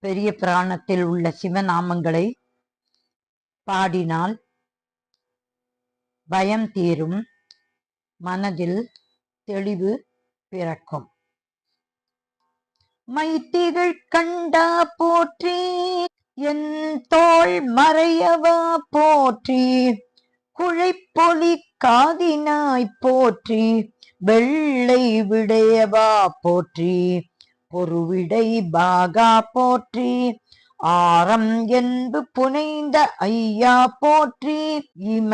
பெரிய புராணத்தில் உள்ள சிவநாமங்களை பாடினால் பயம் தீரும், மனதில் தெளிவு பிறக்கும். மைத்திகள் கண்டா போற்றி, என் தோள் மறையவா போற்றி, குழைப்பொலி காதினாய் போற்றி, வெள்ளை விடையவா போற்றி, பொருவிடை பாகா போற்றி, ஆரம் என்பு புனைந்த ஐயா போற்றி, இம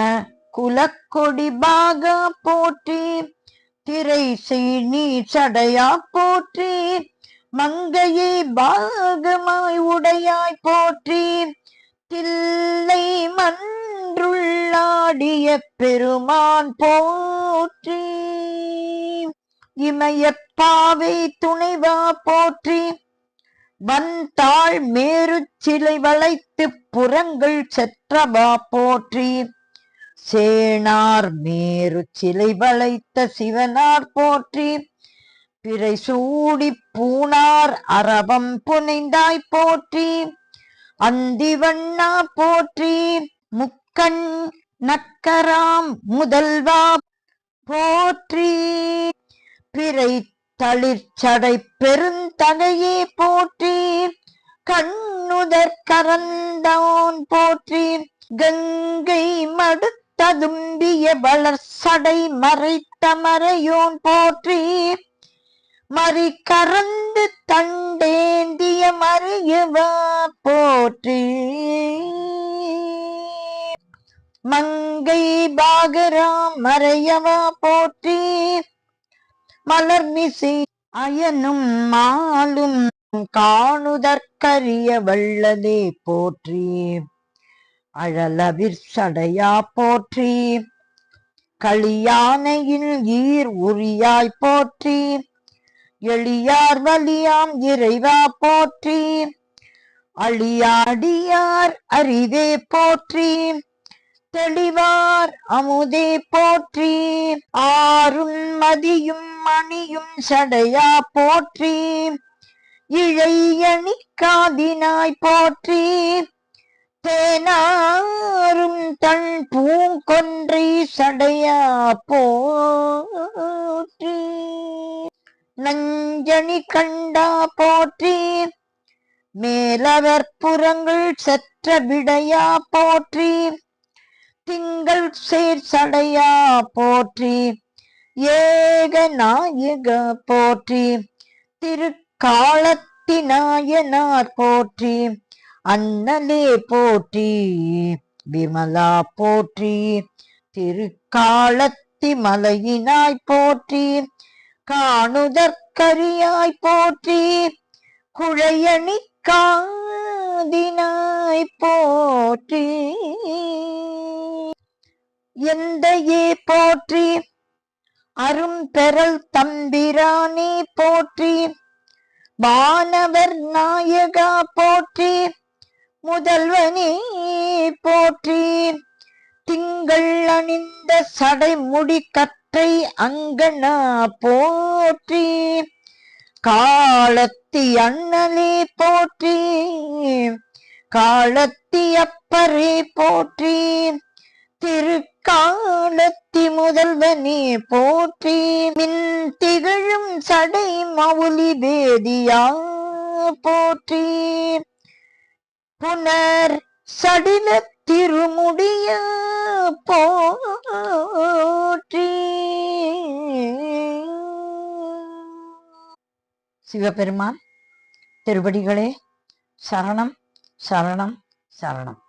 குலக்கொடி பாகா போற்றி, திரை நீ சடையா போற்றி, மங்கையை பாகமாய் உடையாய் போற்றி, தில்லை மன்றுள்ளாடிய பெருமான் போற்றி, இமயப்பாவை துணைவா போற்றி, வந்தாள் மேரு சிலை வளைத்து புறங்கள் செற்றவா போற்றி, சேனார் மேரு சிலை வளைத்த சிவனார் போற்றி, பிறை சூடி பூனார் அரவம் புனைந்தாய் போற்றி, அந்திவண்ணா போற்றி, முக்கண் நக்கராம் முதல்வா போற்றி, பிறை தளிர்ச்சடை பெருந்தகையே போற்றி, கண்ணுதற் கரந்தான் போற்றி, கங்கை மடுத்ததும்பிய வளர்சடை மறைத்த மறையோன் போற்றி, மறி கறந்து தண்டேந்திய மறியவா போற்றி, மங்கை பாகராம் மறையவா போற்றி, மலர்மிசை அயனும் மாலும் காணுதற்கரிய வள்ளலே போற்றி, அழலவிர் சடையா போற்றி, களியானையில் ஈர் உரியாய் போற்றி, எளியார் வலியாம் இறைவா போற்றி, அழியாடியார் அறிவே போற்றி, தெளிவார் அமுதே போற்றி, ஆறும் மதியும் மணியும் சடையா போற்றி, இழையணி காதினாய் போற்றி, தேனாரும் தன் பூங்கொன்றை சடையா போற்றி, நஞ்சணி கண்டா போற்றி, மேலவர் புறங்கள் செற்ற விடையா போற்றி, திங்கள் சேர் சடையா போற்றி, ஏக நாயக போற்றி, திருக்காலத்தினாயனார் போற்றி, அண்ணலே போற்றி, விமலா போற்றி, திருக்காலத்தி மலையினாய் போற்றி, காணுதற்கரியாய் போற்றி, குழையணி காதினாய் போற்றி, எந்தையே போற்றி, அரும்பெறல் தம்பிரானே போற்றி, வானவர் நாயகா போற்றி, முதல்வனே போற்றி, திங்கள் அணிந்த சடைமுடி கற்றை அங்கனா போற்றி, காலத்தி அண்ணலே போற்றி, காலத்தி அப்பரே போற்றி, திருக்காலத்தி முதல்வனே போற்றி, மின் திகழும் சடை மவுலி வேதியா போற்றி, புனர் சடில திருமுடிய போற்றி. சிவபெருமான் திருவடிகளே சரணம் சரணம் சரணம்.